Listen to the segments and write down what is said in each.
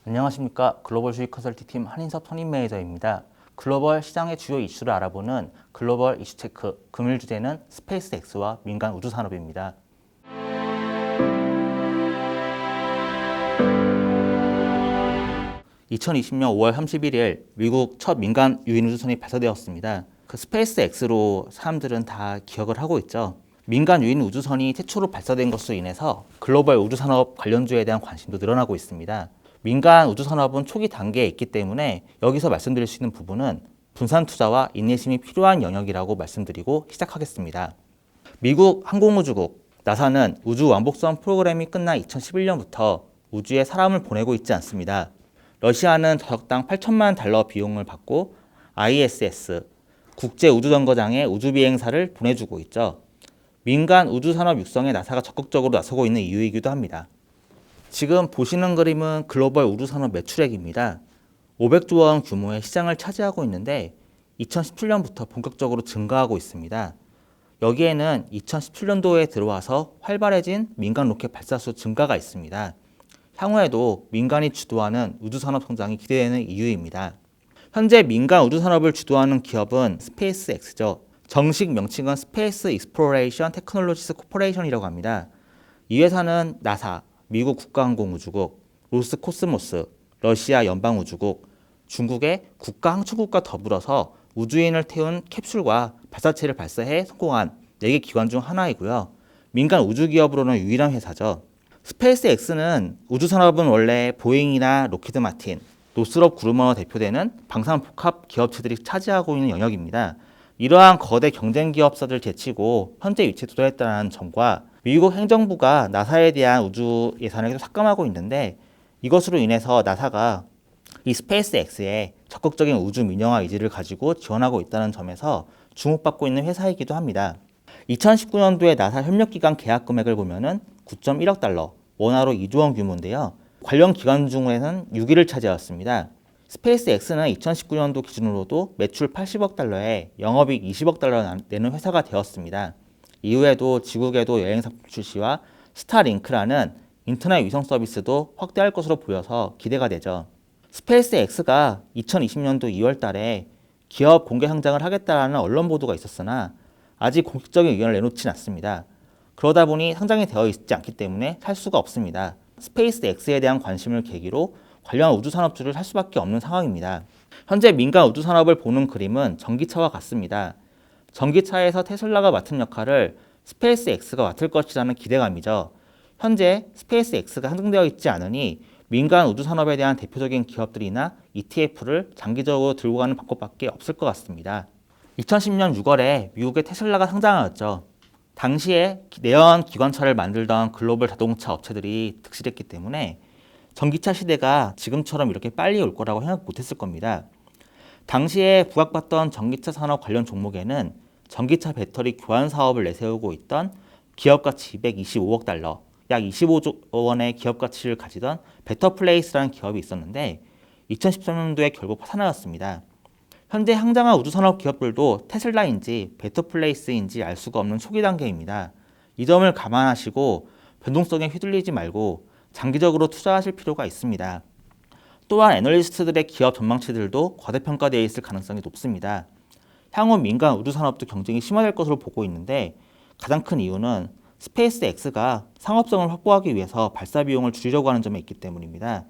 안녕하십니까. 글로벌 수익 컨설팅팀 한인섭 선임 매니저입니다. 글로벌 시장의 주요 이슈를 알아보는 글로벌 이슈 체크, 금일 주제는 스페이스 X와 민간 우주 산업입니다. 2020년 5월 31일 미국 첫 민간 유인 우주선이 발사되었습니다. 그 스페이스 X로 사람들은 다 기억을 하고 있죠. 민간 유인 우주선이 최초로 발사된 것으로 인해서 글로벌 우주 산업 관련주에 대한 관심도 늘어나고 있습니다. 민간 우주 산업은 초기 단계에 있기 때문에 여기서 말씀드릴 수 있는 부분은 분산 투자와 인내심이 필요한 영역이라고 말씀드리고 시작하겠습니다. 미국 항공우주국 나사는 우주 왕복선 프로그램이 끝난 2011년부터 우주에 사람을 보내고 있지 않습니다. 러시아는 저적당 8천만 달러 비용을 받고 ISS 국제우주정거장에 우주비행사를 보내주고 있죠. 민간 우주산업 육성에 나사가 적극적으로 나서고 있는 이유이기도 합니다. 지금 보시는 그림은 글로벌 우주산업 매출액입니다. 500조 원 규모의 시장을 차지하고 있는데 2017년부터 본격적으로 증가하고 있습니다. 여기에는 2017년도에 들어와서 활발해진 민간 로켓 발사수 증가가 있습니다. 향후에도 민간이 주도하는 우주산업 성장이 기대되는 이유입니다. 현재 민간 우주산업을 주도하는 기업은 스페이스 X죠. 정식 명칭은 스페이스 익스플로레이션 테크놀로지스 코퍼레이션이라고 합니다. 이 회사는 나사, 미국 국가항공우주국, 로스코스모스, 러시아 연방우주국, 중국의 국가항공국과 더불어서 우주인을 태운 캡슐과 발사체를 발사해 성공한 4개 기관 중 하나이고요. 민간 우주기업으로는 유일한 회사죠. 스페이스 X는 우주산업은 원래 보잉이나 로키드 마틴, 노스롭 그루먼으로 대표되는 방산복합 기업체들이 차지하고 있는 영역입니다. 이러한 거대 경쟁 기업사들 제치고 현재 위치에 도달했다는 점과 미국 행정부가 나사에 대한 우주 예산을 계속 삭감하고 있는데 이것으로 인해서 나사가 이 스페이스 X에 적극적인 우주 민영화 의지를 가지고 지원하고 있다는 점에서 주목받고 있는 회사이기도 합니다. 2019년도에 나사 협력기관 계약 금액을 보면은 9.1억 달러, 원화로 2조 원 규모인데요. 관련 기관 중에는 6위를 차지하였습니다. 스페이스 X는 2019년도 기준으로도 매출 80억 달러에 영업이익 20억 달러 내는 회사가 되었습니다. 이후에도 지구궤도 여행상 출시와 스타링크라는 인터넷 위성 서비스도 확대할 것으로 보여서 기대가 되죠. 스페이스 X가 2020년도 2월 달에 기업 공개 상장을 하겠다라는 언론 보도가 있었으나 아직 공식적인 의견을 내놓진 않습니다. 그러다 보니 상장이 되어 있지 않기 때문에 살 수가 없습니다. 스페이스 X에 대한 관심을 계기로 관련 우주산업주를 살 수밖에 없는 상황입니다. 현재 민간 우주산업을 보는 그림은 전기차와 같습니다. 전기차에서 테슬라가 맡은 역할을 스페이스 X가 맡을 것이라는 기대감이죠. 현재 스페이스 X가 상장되어 있지 않으니 민간 우주산업에 대한 대표적인 기업들이나 ETF를 장기적으로 들고 가는 방법밖에 없을 것 같습니다. 2010년 6월에 미국의 테슬라가 상장하였죠. 당시에 내연 기관차를 만들던 글로벌 자동차 업체들이 득실했기 때문에 전기차 시대가 지금처럼 이렇게 빨리 올 거라고 생각 못했을 겁니다. 당시에 부각받던 전기차 산업 관련 종목에는 전기차 배터리 교환 사업을 내세우고 있던 기업가치 225억 달러, 약 25조 원의 기업가치를 가지던 베터플레이스라는 기업이 있었는데 2013년도에 결국 파산하였습니다. 현재 상장한 우주산업 기업들도 테슬라인지 베터플레이스인지 알 수가 없는 초기 단계입니다. 이 점을 감안하시고 변동성에 휘둘리지 말고 장기적으로 투자하실 필요가 있습니다. 또한 애널리스트들의 기업 전망치들도 과대평가되어 있을 가능성이 높습니다. 향후 민간 우주산업도 경쟁이 심화될 것으로 보고 있는데 가장 큰 이유는 스페이스 X가 상업성을 확보하기 위해서 발사 비용을 줄이려고 하는 점에 있기 때문입니다.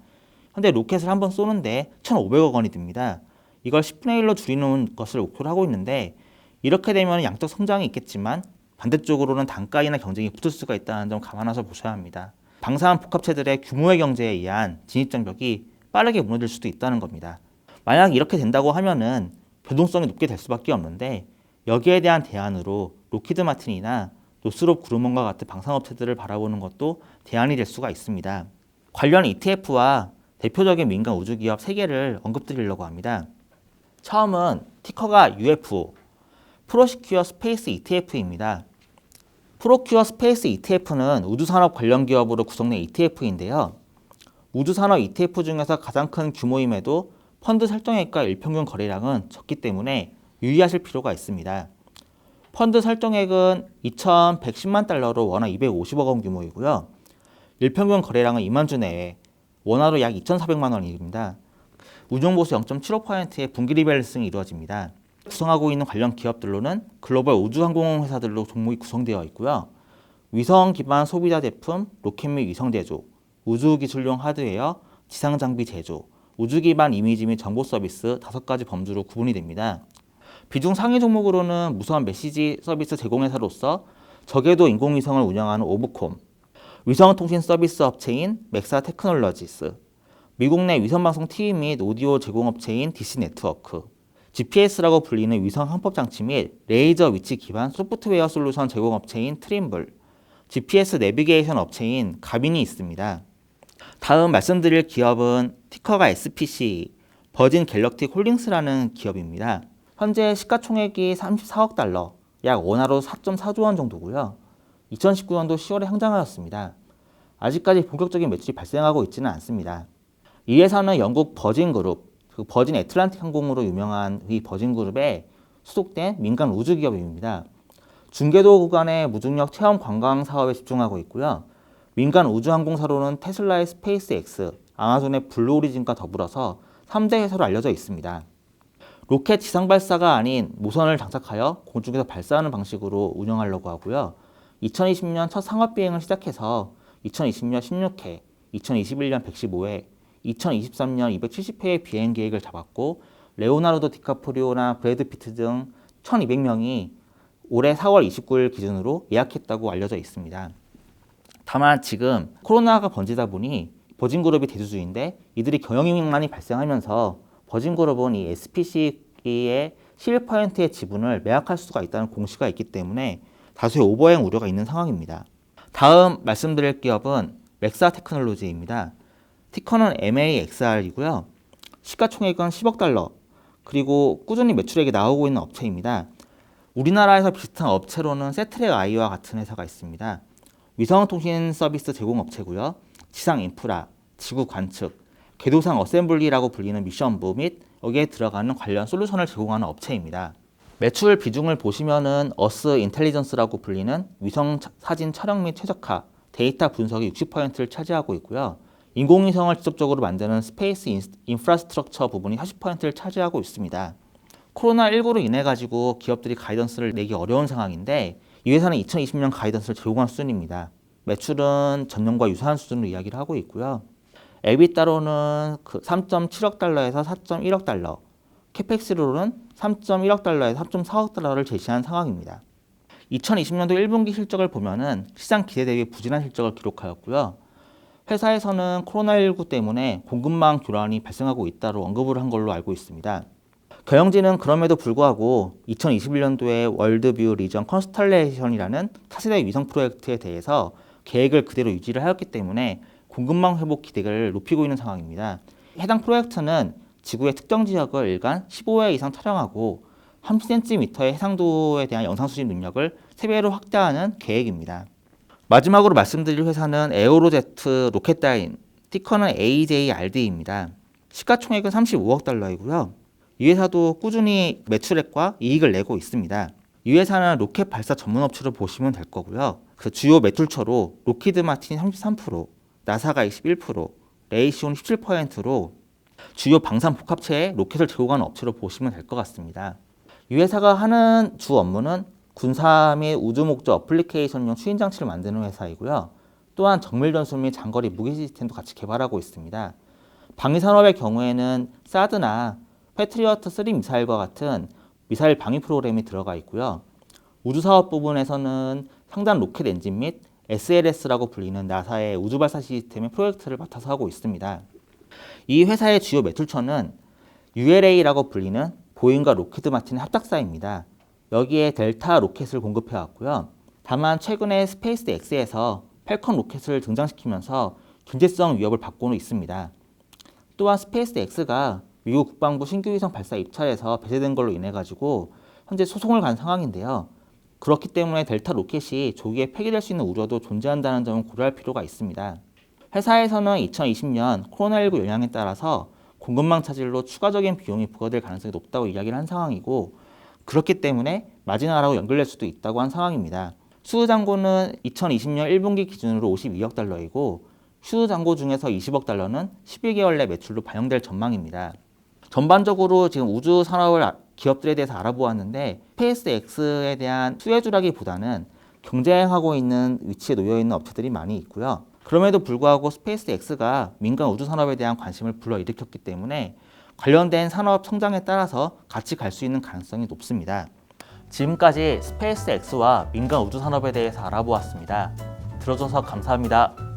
현재 로켓을 한번 쏘는데 1,500억 원이 듭니다. 이걸 10분의 1로 줄이는 것을 목표로 하고 있는데 이렇게 되면 양적 성장이 있겠지만 반대쪽으로는 단가이나 경쟁이 붙을 수가 있다는 점 감안해서 보셔야 합니다. 방사선 복합체들의 규모의 경제에 의한 진입장벽이 빠르게 무너질 수도 있다는 겁니다. 만약 이렇게 된다고 하면은 변동성이 높게 될 수밖에 없는데 여기에 대한 대안으로 로키드 마틴이나 노스롭 그루먼과 같은 방산업체들을 바라보는 것도 대안이 될 수가 있습니다. 관련 ETF와 대표적인 민간 우주기업 3개를 언급드리려고 합니다. 처음은 티커가 UF, 프로시큐어 스페이스 ETF입니다. 프로큐어 스페이스 ETF는 우주산업 관련 기업으로 구성된 ETF인데요. 우주산업 ETF 중에서 가장 큰 규모임에도 펀드 설정액과 일평균 거래량은 적기 때문에 유의하실 필요가 있습니다. 펀드 설정액은 2,110만 달러로 원화 250억 원 규모이고요. 일평균 거래량은 2만 주 내외, 원화로 약 2,400만 원입니다. 운용보수 0.75%의 분기 리밸런싱이 이루어집니다. 구성하고 있는 관련 기업들로는 글로벌 우주항공 회사들로 종목이 구성되어 있고요. 위성 기반 소비자 제품, 로켓 및 위성 제조, 우주기술용 하드웨어, 지상장비 제조, 우주 기반 이미지 및 정보 서비스 5가지 범주로 구분이 됩니다. 비중 상위 종목으로는 무선 메시지 서비스 제공회사로서 저궤도 인공위성을 운영하는 오브콤, 위성통신 서비스 업체인 맥사 테크놀로지스, 미국 내 위성방송 TV 및 오디오 제공업체인 DC 네트워크, GPS라고 불리는 위성 항법 장치 및 레이저 위치 기반 소프트웨어 솔루션 제공업체인 트림블, GPS 내비게이션 업체인 가빈이 있습니다. 다음 말씀드릴 기업은 티커가 SPC, 버진 갤럭틱 홀딩스라는 기업입니다. 현재 시가총액이 34억 달러, 약 원화로 4.4조 원 정도고요. 2019년도 10월에 상장하였습니다. 아직까지 본격적인 매출이 발생하고 있지는 않습니다. 이 회사는 영국 버진그룹, 버진 애틀란틱 항공으로 유명한 이 버진그룹에 소속된 민간 우주기업입니다. 중궤도 구간의 무중력 체험 관광 사업에 집중하고 있고요. 민간 우주항공사로는 테슬라의 스페이스X, 아마존의 블루오리진과 더불어서 3대 회사로 알려져 있습니다. 로켓 지상 발사가 아닌 무선을 장착하여 공중에서 발사하는 방식으로 운영하려고 하고요. 2020년 첫 상업 비행을 시작해서 2020년 16회, 2021년 115회, 2023년 270회의 비행 계획을 잡았고 레오나르도 디카프리오나 브래드 피트 등 1200명이 올해 4월 29일 기준으로 예약했다고 알려져 있습니다. 다만 지금 코로나가 번지다 보니 버진그룹이 대주주인데 이들이 경영위험이 발생하면서 버진그룹은 이 SPC의 11%의 지분을 매각할 수가 있다는 공시가 있기 때문에 다수의 오버행 우려가 있는 상황입니다. 다음 말씀드릴 기업은 맥사 테크놀로지입니다. 티커는 MAXR이고요. 시가총액은 10억 달러, 그리고 꾸준히 매출액이 나오고 있는 업체입니다. 우리나라에서 비슷한 업체로는 세트랙 아이와 같은 회사가 있습니다. 위성통신 서비스 제공 업체고요. 지상 인프라, 지구 관측, 궤도상 어셈블리라고 불리는 미션부 및 여기에 들어가는 관련 솔루션을 제공하는 업체입니다. 매출 비중을 보시면은 어스 인텔리전스라고 불리는 위성 사진 촬영 및 최적화, 데이터 분석이 60%를 차지하고 있고요. 인공위성을 직접적으로 만드는 스페이스 인프라스트럭처 부분이 40%를 차지하고 있습니다. 코로나19로 인해 가지고 기업들이 가이던스를 내기 어려운 상황인데 이 회사는 2020년 가이던스를 제공한 수준입니다. 매출은 전년과 유사한 수준으로 이야기를 하고 있고요. 에비타로는 3.7억 달러에서 4.1억 달러, 캐펙스로는 3.1억 달러에서 3.4억 달러를 제시한 상황입니다. 2020년도 1분기 실적을 보면은 시장 기대 대비 부진한 실적을 기록하였고요. 회사에서는 코로나19 때문에 공급망 교란이 발생하고 있다고 언급을 한 걸로 알고 있습니다. 경영진은 그럼에도 불구하고 2021년도에 월드뷰 리전 컨스텔레이션이라는 차세대 위성 프로젝트에 대해서 계획을 그대로 유지를 하였기 때문에 공급망 회복 기대를 높이고 있는 상황입니다. 해당 프로젝트는 지구의 특정 지역을 일간 15회 이상 촬영하고 30cm의 해상도에 대한 영상 수집 능력을 3배로 확대하는 계획입니다. 마지막으로 말씀드릴 회사는 에어로제트 로켓다인, 티커는 AJRD입니다. 시가총액은 35억 달러이고요. 이 회사도 꾸준히 매출액과 이익을 내고 있습니다. 이 회사는 로켓 발사 전문 업체로 보시면 될 거고요. 그 주요 매출처로 로키드 마틴이 33%, 나사가 21%, 레이시온 17%로 주요 방산 복합체에 로켓을 제공하는 업체로 보시면 될 것 같습니다. 이 회사가 하는 주 업무는 군사 및 우주 목적 어플리케이션용 추진 장치를 만드는 회사이고요. 또한 정밀 전술 및 장거리 무기 시스템도 같이 개발하고 있습니다. 방위 산업의 경우에는 사드나 패트리어트 3 미사일과 같은 미사일 방위 프로그램이 들어가 있고요. 우주 사업 부분에서는 상단 로켓 엔진 및 SLS라고 불리는 나사의 우주 발사 시스템의 프로젝트를 맡아서 하고 있습니다. 이 회사의 주요 매출처는 ULA라고 불리는 보잉과 로키드 마틴의 합작사입니다. 여기에 델타 로켓을 공급해 왔고요. 다만 최근에 스페이스 X에서 팰컨 로켓을 등장시키면서 경제성 위협을 받고는 있습니다. 또한 스페이스 X가 미국 국방부 신규 위성 발사 입찰에서 배제된 걸로 인해 가지고 현재 소송을 간 상황인데요. 그렇기 때문에 델타 로켓이 조기에 폐기될 수 있는 우려도 존재한다는 점을 고려할 필요가 있습니다. 회사에서는 2020년 코로나19 영향에 따라서 공급망 차질로 추가적인 비용이 부과될 가능성이 높다고 이야기를 한 상황이고, 그렇기 때문에 마진하라고 연결될 수도 있다고 한 상황입니다. 수주잔고는 2020년 1분기 기준으로 52억 달러이고 추후 잔고 중에서 20억 달러는 12개월 내 매출로 반영될 전망입니다. 전반적으로 지금 우주 산업을 기업들에 대해서 알아보았는데 스페이스X에 대한 수혜주라기보다는 경쟁하고 있는 위치에 놓여 있는 업체들이 많이 있고요. 그럼에도 불구하고 스페이스X가 민간 우주 산업에 대한 관심을 불러일으켰기 때문에 관련된 산업 성장에 따라서 같이 갈 수 있는 가능성이 높습니다. 지금까지 스페이스X와 민간 우주 산업에 대해서 알아보았습니다. 들어줘서 감사합니다.